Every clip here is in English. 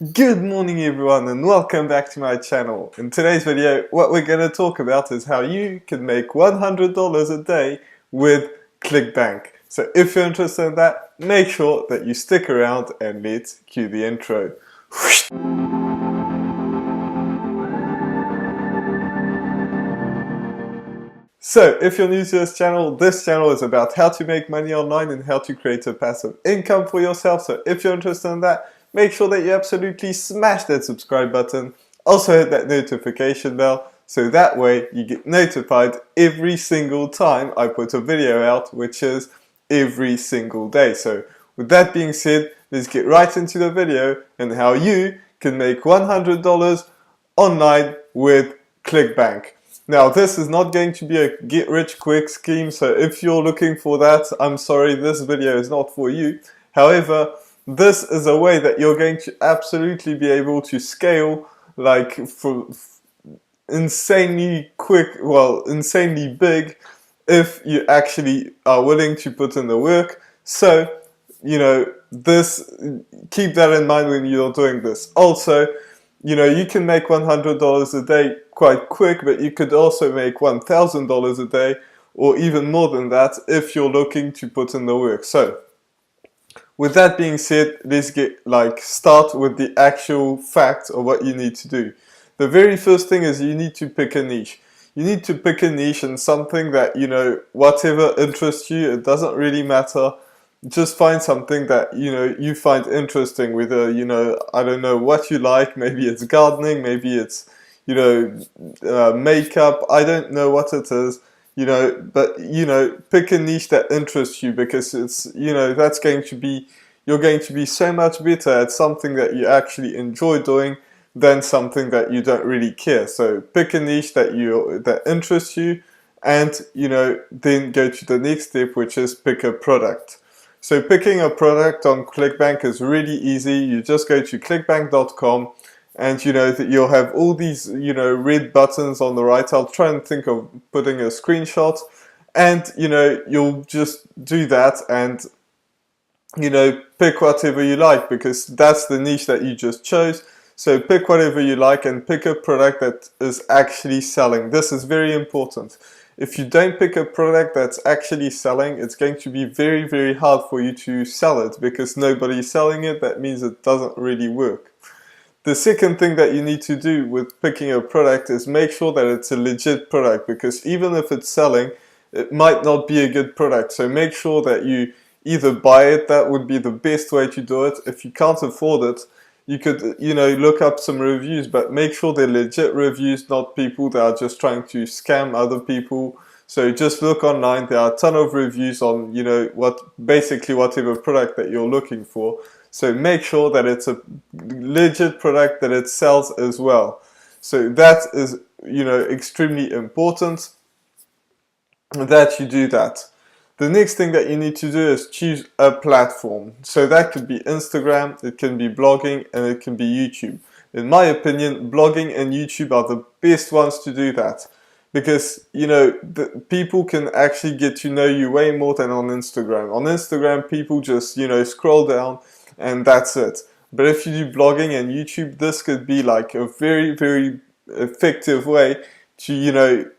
Good morning everyone and welcome back to my channel. In today's video, what we're going to talk about is how you can make $100 a day with ClickBank. So if you're interested in that, make sure that you stick around and let's cue the intro. So if you're new to this channel is about how to make money online and how to create a passive income for yourself. So if you're interested in that, make sure that you absolutely smash that subscribe button. Also hit that notification bell so that way you get notified every single time I put a video out, which is every single day. So with that being said, let's get right into the video and how you can make $100 online with ClickBank. Now, this is not going to be a get-rich-quick scheme, so if you're looking for that, I'm sorry, this video is not for you. However, this is a way that you're going to absolutely be able to scale like for insanely quick, well, insanely big, if you actually are willing to put in the work. So, keep that in mind when you're doing this. Also, you can make $100 a day quite quick, but you could also make $1,000 a day or even more than that if you're looking to put in the work. So with that being said, let's start with the actual fact of what you need to do. The very first thing is you need to pick a niche. You need to pick a niche and something that, whatever interests you, it doesn't really matter. Just find something that you find interesting, whether I don't know what you like. Maybe it's gardening, maybe it's makeup, I don't know what it is, but pick a niche that interests you, because it's that's going to be, you're going to be so much better at something that you actually enjoy doing than something that you don't really care. So pick a niche that interests you, and then go to the next step, which is pick a product. So picking a product on ClickBank is really easy. You just go to clickbank.com and that you'll have all these red buttons on the right. I'll try and think of putting a screenshot, and you'll just do that and pick whatever you like, because that's the niche that you just chose. So pick whatever you like and pick a product that is actually selling. This is very important. If you don't pick a product that's actually selling, it's going to be very, very hard for you to sell it, because nobody's selling it. That means it doesn't really work. The second thing that you need to do with picking a product is make sure that it's a legit product, because even if it's selling, it might not be a good product. So make sure that you either buy it. That would be the best way to do it. If you can't afford it, you could look up some reviews, but make sure they're legit reviews, not people that are just trying to scam other people. So just look online. There are a ton of reviews on basically whatever product that you're looking for. So make sure that it's a legit product, that it sells as well. So that is extremely important that you do that. The next thing that you need to do is choose a platform. So that could be Instagram, it can be blogging, and it can be YouTube. In my opinion, blogging and YouTube are the best ones to do that, because the people can actually get to know you way more than on Instagram. On Instagram, people just scroll down and that's it. But if you do blogging and YouTube, this could be like a very, very effective way to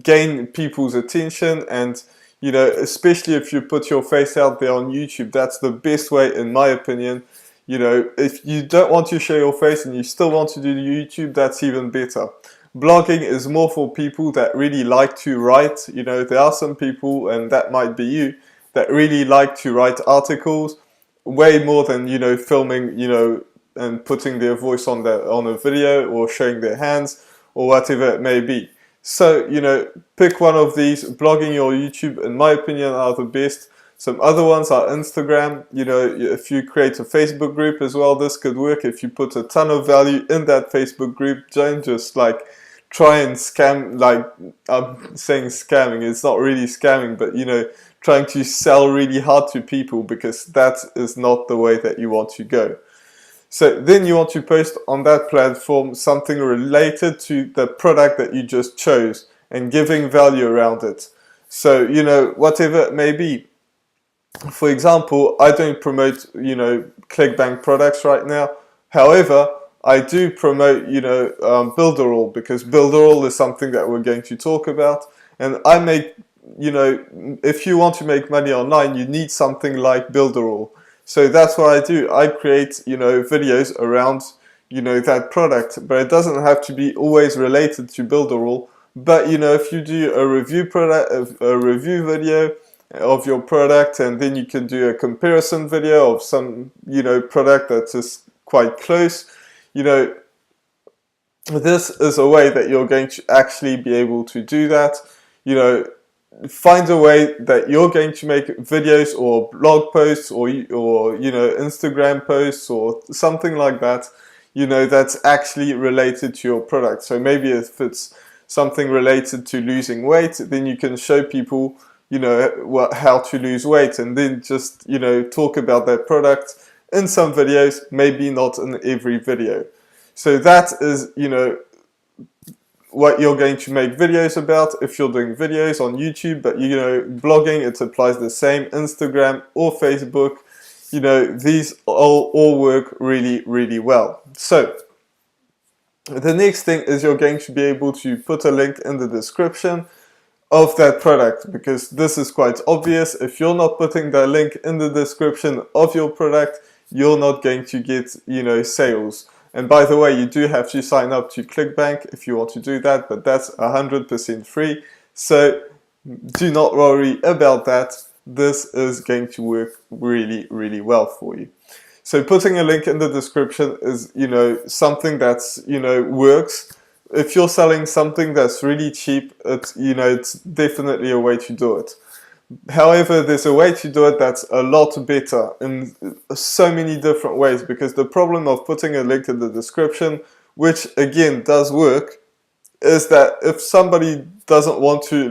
gain people's attention. And especially if you put your face out there on YouTube, that's the best way, in my opinion. If you don't want to show your face and you still want to do YouTube, that's even better. Blogging is more for people that really like to write. There are some people, and that might be you, that really like to write articles way more than filming and putting their voice on a video, or showing their hands, or whatever it may be. So, pick one of these. Blogging or YouTube, in my opinion, are the best. Some other ones are Instagram. If you create a Facebook group as well, this could work. If you put a ton of value in that Facebook group, don't just try and scam. I'm saying scamming, it's not really scamming, but trying to sell really hard to people, because that is not the way that you want to go. So then you want to post on that platform something related to the product that you just chose, and giving value around it. So, whatever it may be. For example, I don't promote, ClickBank products right now. However, I do promote, Builderall, because Builderall is something that we're going to talk about. And I make, if you want to make money online, you need something like Builderall. So that's what I do. I create, videos around, that product, but it doesn't have to be always related to Builderall. But, if you do a review a review video of your product, and then you can do a comparison video of some, product that's just quite close, this is a way that you're going to actually be able to do that. Find a way that you're going to make videos or blog posts or Instagram posts or something like that, that's actually related to your product. So maybe if it's something related to losing weight, then you can show people, how to lose weight, and then just, talk about that product in some videos, maybe not in every video. So that is, what you're going to make videos about if you're doing videos on YouTube. But, blogging, it applies the same, Instagram or Facebook, these all work really, really well. So the next thing is you're going to be able to put a link in the description of that product, because this is quite obvious. If you're not putting the link in the description of your product, you're not going to get, sales. And by the way, you do have to sign up to ClickBank if you want to do that, but that's 100% free. So do not worry about that. This is going to work really, really well for you. So putting a link in the description is, something that's, works. If you're selling something that's really cheap, it's definitely a way to do it. However, there's a way to do it that's a lot better in so many different ways, because the problem of putting a link in the description, which again does work, is that if somebody doesn't want to,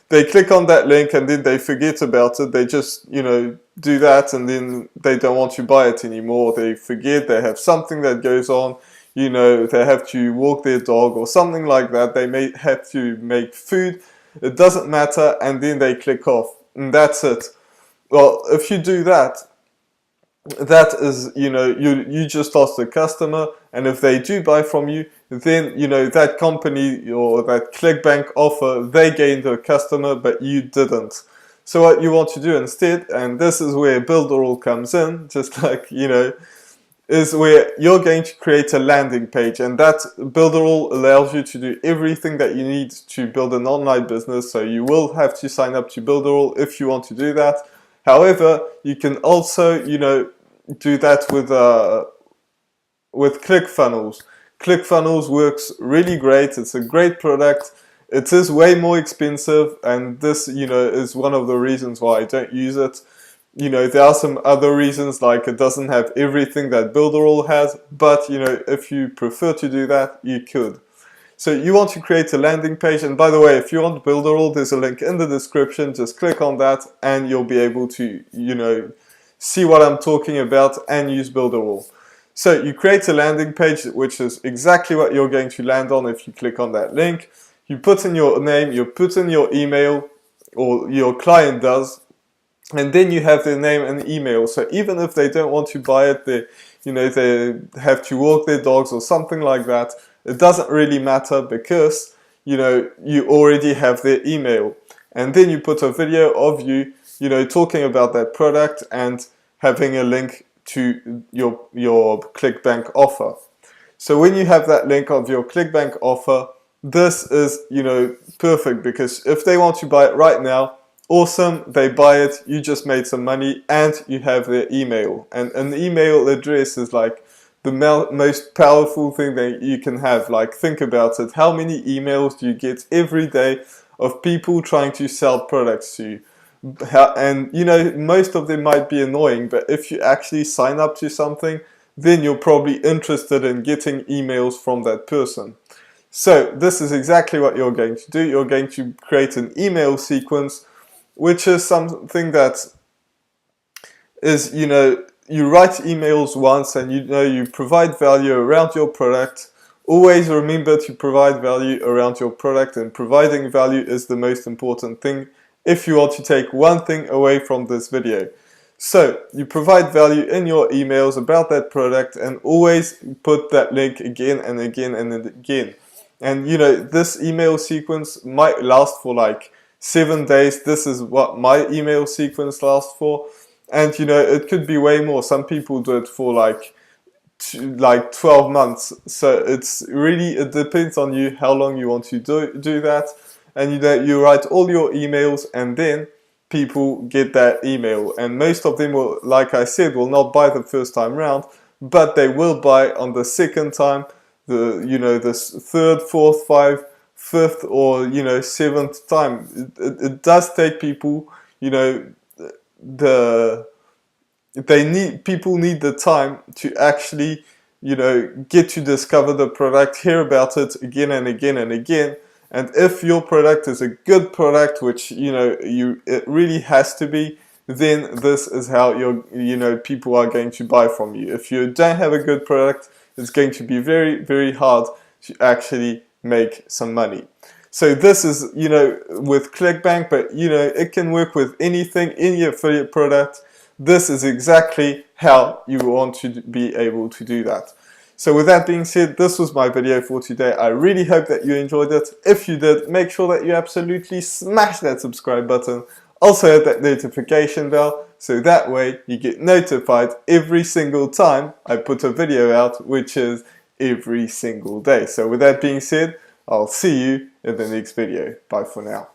they click on that link and then they forget about it, they just, do that, and then they don't want to buy it anymore, they forget, they have something that goes on, they have to walk their dog or something like that, they may have to make food, it doesn't matter, and then they click off, and that's it. Well, if you do that, that is, you just lost the customer, and if they do buy from you, then, that company or that ClickBank offer, they gained a customer, but you didn't. So what you want to do instead, and this is where Builderall comes in, just like, is where you're going to create a landing page, and that Builderall allows you to do everything that you need to build an online business. So you will have to sign up to Builderall if you want to do that. However, you can also, do that with Clickfunnels. Clickfunnels works really great. It's a great product. It is way more expensive, and this, is one of the reasons why I don't use it. There are some other reasons, like it doesn't have everything that Builderall has, but, if you prefer to do that, you could. So you want to create a landing page, and by the way, if you want Builderall, there's a link in the description, just click on that, and you'll be able to, see what I'm talking about and use Builderall. So you create a landing page, which is exactly what you're going to land on if you click on that link. You put in your name, you put in your email, or your client does, and then you have their name and email. So even if they don't want to buy it, they have to walk their dogs or something like that, it doesn't really matter, because, you already have their email. And then you put a video of you, talking about that product and having a link to your ClickBank offer. So when you have that link of your ClickBank offer, this is, perfect, because if they want to buy it right now, awesome, they buy it, you just made some money, and you have their email. And an email address is like the most powerful thing that you can have. Like, think about it. How many emails do you get every day of people trying to sell products to you? And, most of them might be annoying, but if you actually sign up to something, then you're probably interested in getting emails from that person. So this is exactly what you're going to do. You're going to create an email sequence, which is something that is, you write emails once, and you provide value around your product. Always remember to provide value around your product, and providing value is the most important thing if you want to take one thing away from this video. So you provide value in your emails about that product, and always put that link again and again and again. And this email sequence might last for like 7 days. This is what my email sequence lasts for. And it could be way more. Some people do it for like 12 months. So it depends on you how long you want to do that. And you write all your emails, and then people get that email, and most of them will, like I said, will not buy the first time round, but they will buy on the second time, the third, fourth, fifth, or seventh time. It does take people, people need the time to actually get to discover the product, hear about it again and again and again. And if your product is a good product, which it really has to be, then this is how people are going to buy from you. If you don't have a good product, it's going to be very, very hard to actually make some money. So this is with ClickBank, but it can work with anything, any affiliate product. This is exactly how you want to be able to do that. So with that being said, this was my video for today. I really hope that you enjoyed it. If you did, make sure that you absolutely smash that subscribe button. Also hit that notification bell, so that way you get notified every single time I put a video out, which is every single day. So with that being said, I'll see you in the next video. Bye for now.